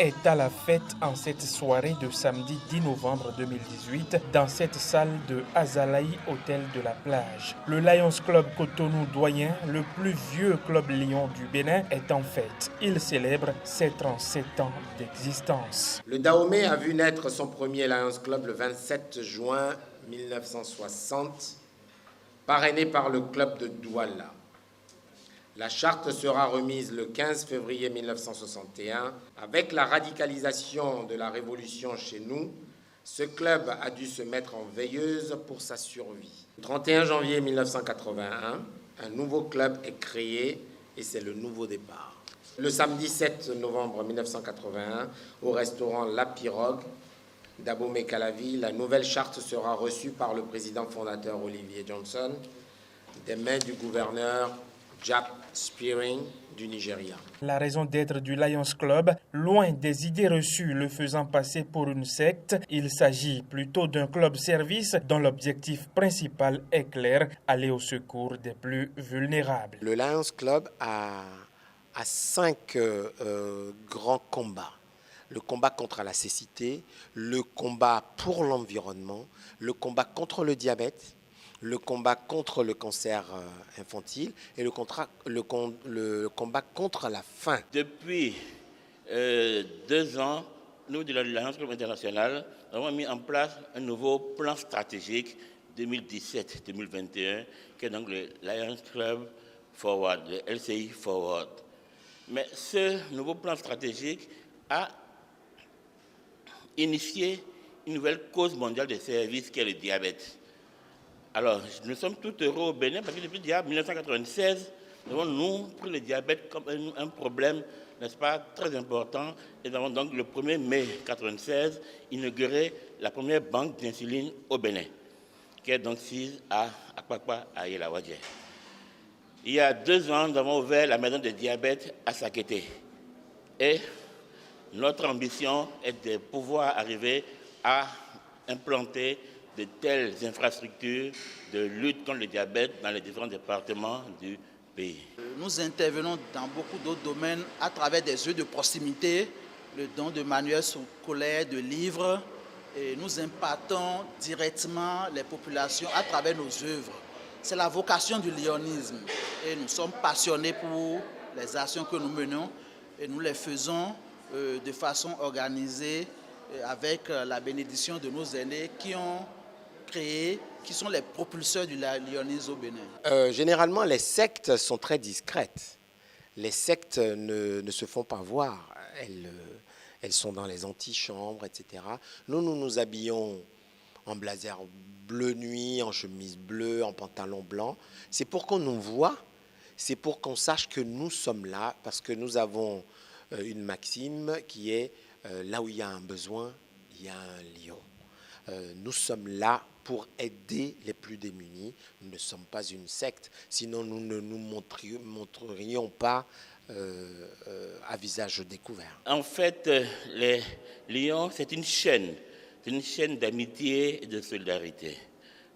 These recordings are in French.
est à la fête en cette soirée de samedi 10 novembre 2018 dans cette salle de Azalaï Hôtel de la Plage. Le Lions Club Cotonou Doyen, le plus vieux club lion du Bénin, est en fête. Il célèbre ses 37 ans d'existence. Le Dahomey a vu naître son premier Lions Club le 27 juin 1960, parrainé par le club de Douala. La charte sera remise le 15 février 1961. Avec la radicalisation de la révolution chez nous, ce club a dû se mettre en veilleuse pour sa survie. Le 31 janvier 1981, un nouveau club est créé et c'est le nouveau départ. Le samedi 7 novembre 1981, au restaurant La Pirogue d'Abomey-Calavi, la nouvelle charte sera reçue par le président fondateur Olivier Johnson des mains du gouverneur Jack Spearing du Nigeria. La raison d'être du Lions Club, loin des idées reçues le faisant passer pour une secte, il s'agit plutôt d'un club service dont l'objectif principal est clair, aller au secours des plus vulnérables. Le Lions Club a 5 grands combats. Le combat contre la cécité, le combat pour l'environnement, le combat contre le diabète, le combat contre le cancer infantile et le combat contre la faim. Depuis 2 ans, nous, de l'Alliance Club International, avons mis en place un nouveau plan stratégique 2017-2021, qui est donc le Lions Club Forward, le LCI Forward. Mais ce nouveau plan stratégique a initié une nouvelle cause mondiale de services qui est le diabète. Alors, nous sommes tous heureux au Bénin parce que depuis 1996, nous avons pris le diabète comme un problème, n'est-ce pas, très important. Et nous avons donc le 1er mai 1996 inauguré la première banque d'insuline au Bénin, qui est donc sise à Akpakpa, à Yelawadje. Il y a 2 ans, nous avons ouvert la maison de diabète à Sakété. Et notre ambition est de pouvoir arriver à implanter de telles infrastructures de lutte contre le diabète dans les différents départements du pays. Nous intervenons dans beaucoup d'autres domaines à travers des jeux de proximité, le don de manuels scolaires, de livres, et nous impactons directement les populations à travers nos œuvres. C'est la vocation du lionisme et nous sommes passionnés pour les actions que nous menons et nous les faisons de façon organisée avec la bénédiction de nos aînés qui sont les propulseurs du lionisme au Bénin. Généralement, les sectes sont très discrètes. Les sectes ne se font pas voir. Elles sont dans les antichambres, etc. Nous nous habillons en blazer bleu nuit, en chemise bleue, en pantalon blanc. C'est pour qu'on nous voit, c'est pour qu'on sache que nous sommes là, parce que nous avons une maxime qui est là où il y a un besoin, il y a un lion. Nous sommes là pour aider les plus démunis. Nous ne sommes pas une secte, sinon nous ne nous montrerions pas à visage découvert. En fait, les lions, c'est une chaîne d'amitié et de solidarité.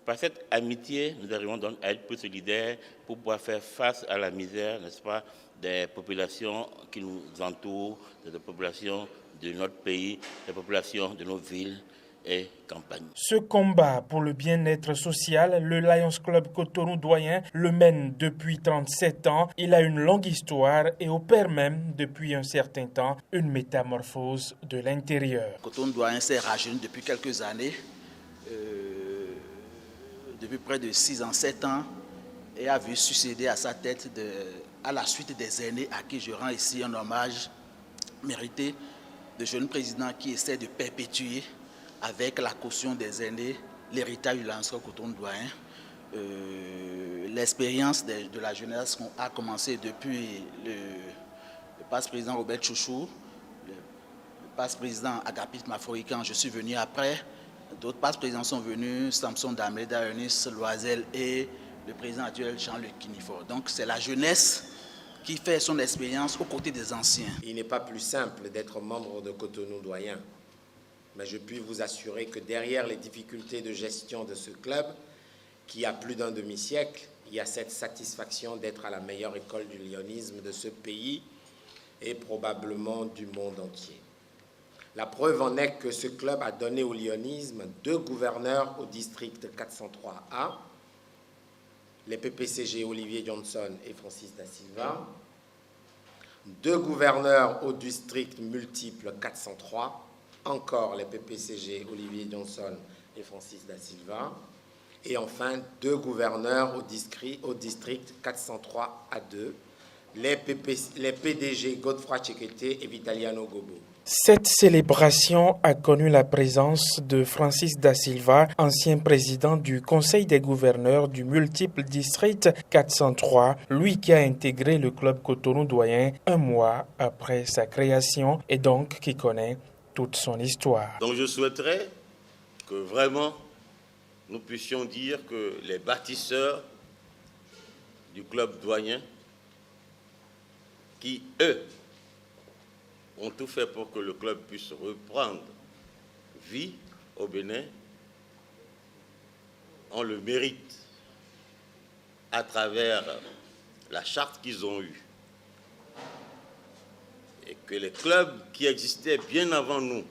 Par cette amitié, nous arrivons donc à être plus solidaires pour pouvoir faire face à la misère, n'est-ce pas, des populations qui nous entourent, des populations de notre pays, des populations de nos villes et campagnes. Ce combat pour le bien-être social, le Lions Club Cotonou Doyen le mène depuis 37 ans. Il a une longue histoire et opère même depuis un certain temps une métamorphose de l'intérieur. Cotonou Doyen s'est rajeuni depuis quelques années, depuis près de 6 ans, 7 ans, et a vu succéder à sa tête à la suite des aînés à qui je rends ici un hommage mérité, de jeune président qui essaie de perpétuer avec la caution des aînés l'héritage du Lions Club Cotonou Doyen. L'expérience de la jeunesse a commencé depuis le passe-président Robert Chouchou, le passe-président Agapit Mafori, quand je suis venu après. D'autres passe-présidents sont venus, Samson Dameda, Ernest Loisel et le président actuel Jean-Luc Kinifort. Donc c'est la jeunesse qui fait son expérience aux côtés des anciens. Il n'est pas plus simple d'être membre de Cotonou Doyen, mais je puis vous assurer que derrière les difficultés de gestion de ce club, qui a plus d'un demi-siècle, il y a cette satisfaction d'être à la meilleure école du lionisme de ce pays et probablement du monde entier. La preuve en est que ce club a donné au lyonisme 2 gouverneurs au district 403A, les PPCG Olivier Johnson et Francis Da Silva, 2 gouverneurs au district multiple 403, encore les PPCG Olivier Johnson et Francis Da Silva, et enfin 2 gouverneurs au district 403A2, les PDG Godefroy Tchekete et Vitaliano Gobo. Cette célébration a connu la présence de Francis Da Silva, ancien président du Conseil des gouverneurs du multiple district 403, lui qui a intégré le club Cotonou Doyen un mois après sa création et donc qui connaît toute son histoire. Donc je souhaiterais que vraiment nous puissions dire que les bâtisseurs du club doyen, qui eux ont tout fait pour que le club puisse reprendre vie au Bénin, ont le mérite, à travers la charte qu'ils ont eue, et que les clubs qui existaient bien avant nous,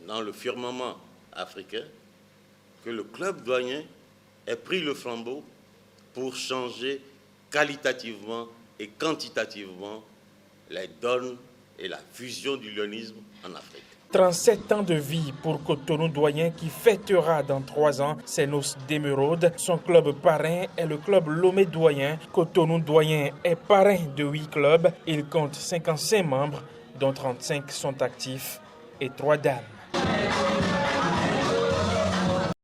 dans le firmament africain, que le club doyen ait pris le flambeau pour changer qualitativement et quantitativement la donne et la fusion du lyonisme en Afrique. 37 ans de vie pour Cotonou Doyen qui fêtera dans 3 ans ses noces d'émeraude. Son club parrain est le club Lomé Doyen. Cotonou Doyen est parrain de 8 clubs. Il compte 55 membres, dont 35 sont actifs et 3 dames.